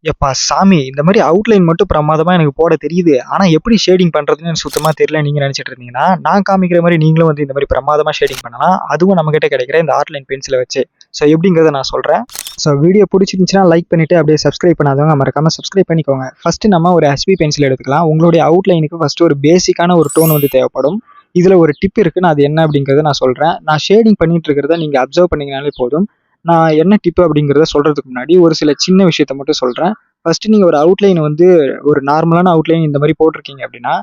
எப்பா சாமி! இந்த மாரி அவுட்லைன் மட்டும் பிரமாதமா எனக்கு போட தெரியுது. ஆனா எப்படி ஷேடிங் பண்றதுன்னு எனக்கு சுத்தமா தெரியல நீங்க நெனச்சுட்டு இருந்தீங்கன்னா, நான் காமிக்கிற மாரி நீங்களும் வந்து இந்த மாரி பிரமாதமா ஷேடிங் பண்ணலாம். அதுவும் நம்மகிட்ட கிடைக்கிற இந்த ஆர்ட்லைன் பென்சில வச்சு. ஸோ எப்படிங்கிறத நான் சொல்றேன். ஸோ வீடியோ புடிச்சிருந்துச்சுன்னா லைக் பண்ணிட்டு அப்படியே சப்ஸ்கிரைப் பண்ணாதவங்க மறக்காம சப்ஸ்கிரைப் பண்ணிக்கோங்க. ஃபர்ஸ்ட் நம்ம ஒரு HB பென்சில் எடுத்துக்கலாம். உங்களுடைய அவுட்லைனுக்கு ஃபர்ஸ்ட் ஒரு பேசிக்கான ஒரு டோன் வந்து தேவைப்படும். இதுல ஒரு டிப் இருக்கு. நான் அது என்ன அப்படிங்கிறத நான் சொல்றேன். நான் ஷேடிங் பண்ணிட்டு இருக்கிறத நீங்க அப்சர்வ் பண்ணீங்கனாலே போதும். நான் என்ன டிப் அப்படிங்கிறத சொல்றதுக்கு முன்னாடி ஒரு சில சின்ன விஷயத்த மட்டும் சொல்றேன். ஃபர்ஸ்ட் நீங்க ஒரு அவுட்லைன் வந்து ஒரு நார்மலான அவுட்லைன் இந்த மாதிரி போட்டிருக்கீங்க அப்படின்னா,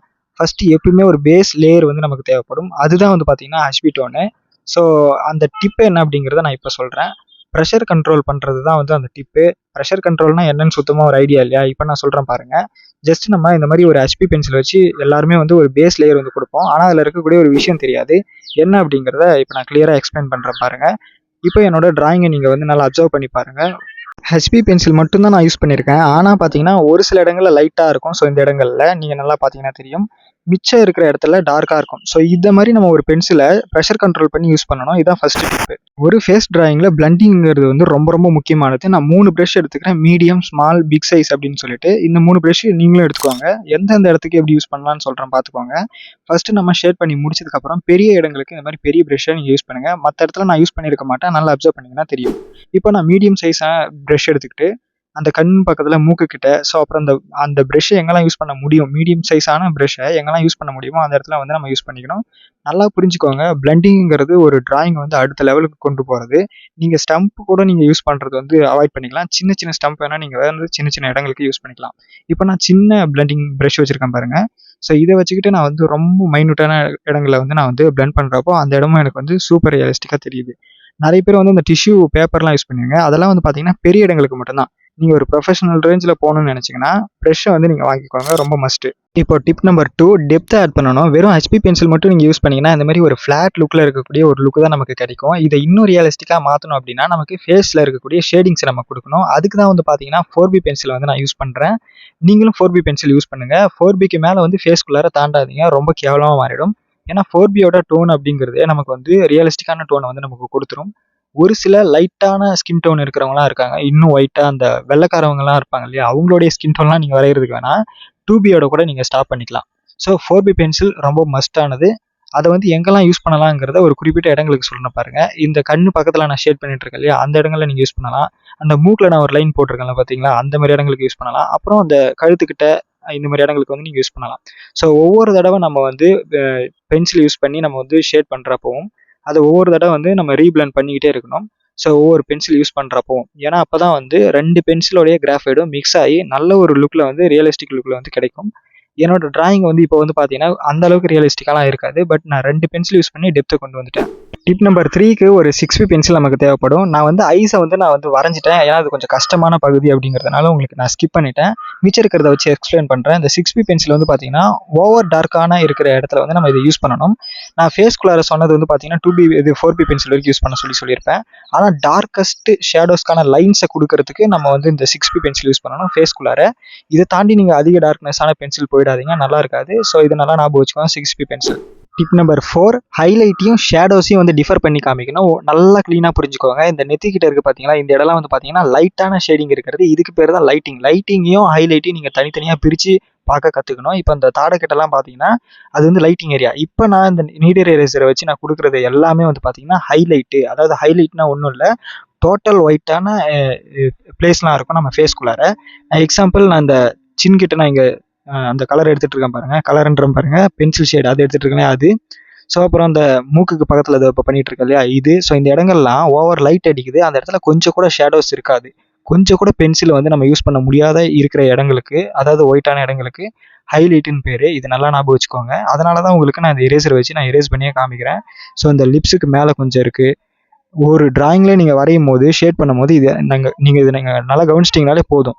ஃபர்ஸ்ட் எப்பயுமே ஒரு பேஸ் லேயர் வந்து நமக்கு தேவைப்படும். அதுதான் வந்து பார்த்தீங்கன்னா ஹஷ்பி டோனு. ஸோ அந்த டிப் என்ன அப்படிங்கிறத நான் இப்போ சொல்றேன். ப்ரெஷர் கண்ட்ரோல் பண்றது தான் வந்து அந்த டிப்பு. ப்ரெஷர் கண்ட்ரோல்னா என்னன்னு சுத்தமா ஒரு ஐடியா இல்லையா? இப்போ நான் சொல்றேன் பாருங்க. ஜஸ்ட் நம்ம இந்த மாதிரி ஒரு ஹஷ்பி பென்சில் வச்சு எல்லாருமே வந்து ஒரு பேஸ் லேயர் வந்து கொடுப்போம். ஆனா அதுல இருக்கக்கூடிய ஒரு விஷயம் தெரியாது. என்ன அப்படிங்கிறத இப்போ நான் கிளியரா எக்ஸ்பிளைன் பண்றேன் பாருங்க. இப்போ என்னோட டிராயிங்கை நீங்க வந்து நல்லா அப்சர்வ் பண்ணி பாருங்க. ஹெச்பி பென்சில் மட்டும் தான் நான் யூஸ் பண்ணியிருக்கேன். ஆனா பார்த்தீங்கன்னா, ஒரு சில இடங்கள்ல லைட்டா இருக்கும். ஸோ இந்த இடங்கள்ல நீங்க நல்லா பார்த்தீங்கன்னா தெரியும். மிச்சம் இருக்கிற இடத்துல டார்க்கா இருக்கும். ஸோ இந்த மாரி நம்ம ஒரு பென்சில பிரஷர் கண்ட்ரோல் பண்ணி யூஸ் பண்ணணும். இதான் ஃபர்ஸ்ட் டிப்பு. ஒரு ஃபேஸ் டிராயிங்ல பிளண்டிங்கிறது வந்து ரொம்ப ரொம்ப முக்கியமானது. நான் 3 பிரஷ் எடுத்துக்கிறேன். மீடியம், ஸ்மால், பிக் சைஸ் அப்படின்னு சொல்லிட்டு. இந்த 3 பிரஷ் நீங்களும் எடுத்துக்கோங்க. எந்தெந்த இடத்துக்கு எப்படி யூஸ் பண்ணலாம்னு சொல்றேன் பார்த்துக்கோங்க. ஃபர்ஸ்ட் நம்ம ஷேட் பண்ணி முடிச்சதுக்கப்புறம் பெரிய இடங்களுக்கு இந்த மாதிரி பெரிய பிரஷ்ஷை நீங்க யூஸ் பண்ணுங்க. மத்த இடத்துல நான் யூஸ் பண்ணியிருக்க மாட்டேன். நல்லா அப்சர்வ் பண்ணீங்கன்னா தெரியும். இப்போ நான் மீடியம் சைஸா பிரஷ் எடுத்துக்கிட்டு, அந்த கண் பக்கத்துல மூக்கு கிட்ட, ஸோ அப்புறம் அந்த அந்த பிரஷ்ஷ எங்கெல்லாம் யூஸ் பண்ண முடியும், மீடியம் சைஸான பிரஷ்ஷ எங்கெல்லாம் யூஸ் பண்ண முடியுமோ அந்த இடத்துல வந்து நம்ம யூஸ் பண்ணிக்கணும். நல்லா புரிஞ்சுக்கோங்க. பிளெண்டிங்கிறது ஒரு டிராயிங் வந்து அடுத்த லெவலுக்கு கொண்டு போறது. நீங்க ஸ்டம்ப் கூட நீங்க யூஸ் பண்றது வந்து அவாய்ட் பண்ணிக்கலாம். சின்ன சின்ன ஸ்டம்ப் வேணா நீங்க வந்து சின்ன சின்ன இடங்களுக்கு யூஸ் பண்ணிக்கலாம். இப்போ நான் சின்ன பிளெண்டிங் பிரஷ் வச்சிருக்கேன் பாருங்க. ஸோ இத வச்சுக்கிட்டு நான் வந்து ரொம்ப மைன்யூட்டான இடங்கள வந்து நான் வந்து பிளெண்ட் பண்றப்போ, அந்த இடமும் எனக்கு வந்து சூப்பர் ரியலிஸ்டிக்கா தெரியுது. நெறைய பேர் வந்து இந்த டிஷ்யூ பேப்பர்லாம் யூஸ் பண்ணுவீங்க. அதெல்லாம் வந்து பார்த்தீங்கன்னா, பெரிய இடங்களுக்கு மட்டும் தான். நீங்க ஒரு ப்ரொஃபஷனல் ரேஞ்ச்ல போணும்னு நெனச்சீங்கன்னா, பிரஷ்ஷ வந்து நீங்க வாங்கிக்கோங்க. ரொம்ப மஸ்ட்டு. இப்போ டிப் நம்பர் 2 டெப்த் ஆட் பண்ணணும். வெறும் ஹெச்பி பென்சில் மட்டும் நீங்க யூஸ் பண்ணீங்கன்னா, இந்த மாரி ஒரு ஃபிளாட் லுக்ல இருக்கக்கூடிய ஒரு லுக் தான் நமக்கு கிடைக்கும். இத இன்னும் ரியலிஸ்டிக்கா மாத்தணும் அப்டின்னா, நமக்கு ஃபேஸ்ல இருக்கக்கூடிய ஷேடிங்ஸ் நம்ம குடுக்கணும். அதுக்கு தான் வந்து பார்த்தீங்கன்னா, 4B பென்சில் வந்து நான் யூஸ் பண்றேன். நீங்களும் 4B பென்சில் யூஸ் பண்ணுங்க. 4Bக்கு மேல வந்து ஃபேஸ்க்குள்ளார தாண்டாதீங்க. ரொம்ப கேவலமா மாறிடும். ஏன்னா 4Bயோட டோன் அப்படிங்கிறதே நமக்கு வந்து ரியலிஸ்டிக்கான டோன வந்து நமக்கு குடுத்துரும். ஒரு சில லைட்டான ஸ்கின் டோன் இருக்கிறவங்கலாம் இருக்காங்க. இன்னும் ஒயிட்டா அந்த வெள்ளைக்காரவங்கலாம் இருப்பாங்க இல்லையா? அவங்களுடைய ஸ்கின் டோன்லாம் நீங்க வரையறதுக்கு வேணா, 2Bயோட கூட நீங்க ஸ்டாப் பண்ணிக்கலாம். ஸோ 4B பென்சில் ரொம்ப மஸ்ட் ஆனது. அத வந்து எங்கெல்லாம் யூஸ் பண்ணலாங்கிறத ஒரு குறிப்பிட்ட இடங்களுக்கு சொல்றேன் பாருங்க. இந்த கண்ணு பக்கத்துல நான் ஷேட் பண்ணிட்டு இருக்கேன் இல்லையா? அந்த இடங்கள்ல நீங்க யூஸ் பண்ணலாம். அந்த மூக்குல நான் ஒரு லைன் போட்டிருக்கேன்ல பார்த்தீங்களா? அந்த மாரி இடங்களுக்கு யூஸ் பண்ணலாம். அப்புறம் அந்த கழுத்துக்கிட்ட இந்த மாரி இடங்களுக்கு வந்து நீங்க யூஸ் பண்ணலாம். ஸோ ஒவ்வொரு தடவ நம்ம வந்து அ பென்சில் யூஸ் பண்ணி நம்ம வந்து ஷேட் பண்றப்பவும், அத ஒவ்வொரு தடவ வந்து நம்ம ரீபிளெண்ட் பண்ணிக்கிட்டே இருக்கணும். ஸோ ஒவ்வொரு பென்சில் யூஸ் பண்றப்பவும். ஏன்னா அப்பதான் வந்து 2 பென்சிலோடைய கிராஃபைடும் மிக்ஸ் ஆயி நல்ல ஒரு லுக்ல வந்து ரியலிஸ்டிக் லுக்ல வந்து கிடைக்கும். என்னோட டிராயிங் வந்து இப்போ வந்து பார்த்தீங்கன்னா, அந்த அளவுக்கு ரியலிஸ்டிக்காலாம் இருக்காது. பட் நான் 2 பென்சில் யூஸ் பண்ணி டெப்த்த கொண்டு வந்துட்டேன். டிப் நம்பர் 3க்கு ஒரு 6B பென்சில் நமக்கு தேவைப்படும். நான் வந்து ஐஸ வந்து நான் வந்து வரைஞ்சுட்டேன். ஏன்னா அது கொஞ்சம் கஷ்டமான பகுதி அப்படிங்கிறதுனால உங்களுக்கு நான் ஸ்கிப் பண்ணிட்டேன். மிச்சம் இருக்கிறத வச்சு எக்ஸ்பிளைன் பண்றேன். இந்த 6B பென்சில் வந்து பார்த்தீங்கன்னா, ஓவர் டார்க்கான இருக்கிற இடத்துல வந்து நம்ம இத யூஸ் பண்ணணும். நான் ஃபேஸ்க்குள்ளார சொன்னது வந்து பார்த்தீங்கன்னா, 4B பென்சில் வரைக்கும் யூஸ் பண்ண சொல்லியிருப்பேன். ஆனா டார்க்கஸ்ட் ஷேடோஸ்க்கான லைன்ஸ குடுக்கறதுக்கு நம்ம வந்து இந்த 6B பென்சில் யூஸ் பண்ணணும் ஃபேஸ்க்குள்ளார. இத தாண்டி நீங்க அதிக டார்க்னஸான பென்சில் போயிடாதீங்க. நல்லா இருக்காது. ஸோ இத நல்லா ஞாபகம் வச்சுக்கோங்க 6B பென்சில். டிப் நம்பர் 4 ஹைலைட்டையும் ஷேடோஸையும் வந்து டிஃபர் பண்ணி காமிக்கணும். நல்லா கிளீனா புரிஞ்சுக்கோங்க. இந்த நெத்திக்கிட்ட இருக்கு பார்த்தீங்களா? இந்த இடம்லாம் வந்து பார்த்தீங்கன்னா, லைட்டான ஷேடிங் இருக்கிறது. இதுக்கு பேரு தான் லைட்டிங். லைட்டிங்கையும் ஹைலைட்டையும் நீங்க தனித்தனியா பிரிச்சு பார்க்க கத்துக்கணும். இப்ப இந்த தாடைக்கிட்டலாம் பார்த்தீங்கன்னா, அது வந்து லைட்டிங் ஏரியா. இப்ப நான் இந்த நீடர் எரேசர வச்சு நான் குடுக்குறது எல்லாமே வந்து பார்த்தீங்கன்னா, ஹைலைட்டு. அதாவது ஹைலைட்னா ஒண்ணும் இல்ல. டோட்டல் ஒயிட்டான பிளேஸ்லாம் இருக்கும் நம்ம ஃபேஸ்க்குள்ளார. எக்ஸாம்பிள் நான் இந்த சின் கிட்ட நான் இங்க அந்த கலர் எடுத்துட்டு இருக்கேன் பாருங்க. கலர்ன்றேன் பாருங்க. பென்சில் ஷேட் அது எடுத்துட்டு இருக்கேன் அது. ஸோ அப்புறம் அந்த மூக்குக்கு பக்கத்துல இத இப்ப பண்ணிட்டு இருக்கேன் இல்லையா? இது. ஸோ இந்த இடங்கள்லாம் ஓவர் லைட் அடிக்குது. அந்த இடத்துல கொஞ்சம் கூட ஷேடோஸ் இருக்காது. கொஞ்சம் கூட பென்சில் வந்து நம்ம யூஸ் பண்ண முடியாத இருக்கிற இடங்களுக்கு, அதாவது ஒயிட்டான இடங்களுக்கு ஹைலைட்ன்னு பேரு. இது நல்லா ஞாபகம் வச்சுக்கோங்க. அதனால தான் உங்களுக்கு நான் இந்த எரேசர் வச்சு நான் எரேஸ் பண்ணியே காமிக்கிறேன். ஸோ இந்த லிப்ஸுக்கு மேல கொஞ்சம் இருக்கு. ஒரு டிராயிங்ல நீங்க வரையும்போது, ஷேட் பண்ணும்போது நீங்க இத நல்லா கவனிச்சிட்டீங்கனாலே போதும்.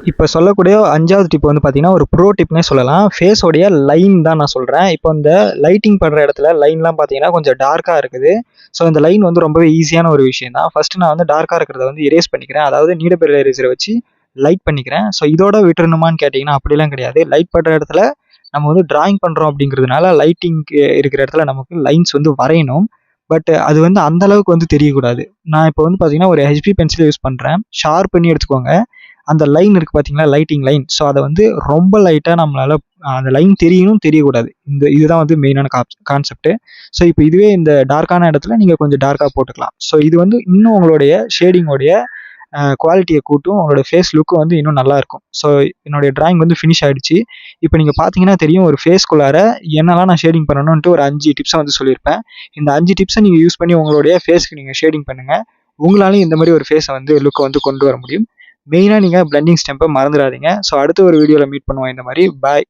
இப்ப சொல்லக்கூடிய 5வது டிப் வந்து பார்த்தீங்கன்னா, ஒரு ப்ரோ டிப்னே சொல்லலாம். ஃபேஸோடைய லைன் தான் நான் சொல்றேன். இப்போ இந்த லைட்டிங் படுற இடத்துல லைன்லாம் பார்த்தீங்கன்னா, கொஞ்சம் டார்க்கா இருக்குது. ஸோ இந்த லைன் வந்து ரொம்பவே ஈஸியான ஒரு விஷயம் தான். ஃபர்ஸ்ட் நான் வந்து டார்க்கா இருக்கிறத வந்து எரேஸ் பண்ணிக்கிறேன். அதாவது நீடர் எரேசர வச்சு லைட் பண்ணிக்கிறேன். ஸோ இதோட விட்டுறணுமான்னு கேட்டீங்கன்னா, அப்படிலாம் கிடையாது. லைட் படுற இடத்துல நம்ம வந்து டிராயிங் பண்றோம் அப்படிங்கிறதுனால, லைட்டிங்க்கு இருக்கிற இடத்துல நமக்கு லைன்ஸ் வந்து வரையணும். பட் அது வந்து அந்த அளவுக்கு வந்து தெரியக்கூடாது. நான் இப்போ வந்து பார்த்தீங்கன்னா, ஒரு HB பென்சில் யூஸ் பண்றேன். ஷார்ப் பண்ணி எடுத்துக்கோங்க. அந்த லைன் இருக்குது பார்த்தீங்களா, லைட்டிங் லைன். ஸோ அதை வந்து ரொம்ப லைட்டாக நம்மளால் அந்த லைன் தெரியணும் தெரியக்கூடாது. இதுதான் வந்து மெயினான கான்செப்ட்டு. ஸோ இப்போ இதுவே இந்த டார்க்கான இடத்துல நீங்கள் கொஞ்சம் டார்க்காக போட்டுக்கலாம். ஸோ இது வந்து இன்னும் உங்களுடைய ஷேடிங்கோடைய குவாலிட்டியை கூட்டும், உங்களோட ஃபேஸ் லுக்கு வந்து இன்னும் நல்லாயிருக்கும். ஸோ என்னுடைய டிராயிங் வந்து ஃபினிஷ் ஆகிடுச்சு. இப்போ நீங்கள் பார்த்தீங்கன்னா தெரியும், ஒரு ஃபேஸ்க்குள்ளார என்னெல்லாம் நான் ஷேடிங் பண்ணணுன்ட்டு ஒரு 5 டிப்ஸை வந்து சொல்லியிருப்பேன். இந்த 5 டிப்ஸை நீங்கள் யூஸ் பண்ணி உங்களுடைய ஃபேஸ்க்கு நீங்கள் ஷேடிங் பண்ணுங்கள். உங்களாலையும் இந்த மாதிரி ஒரு ஃபேஸை வந்து லுக்கை வந்து கொண்டு வர முடியும். மெயினாக நீங்கள் பிளெண்டிங் ஸ்டெம்பை மறந்துடாதீங்க. ஸோ அடுத்த ஒரு வீடியோவில் மீட் பண்ணுவோம் இந்த மாதிரி. பாய்.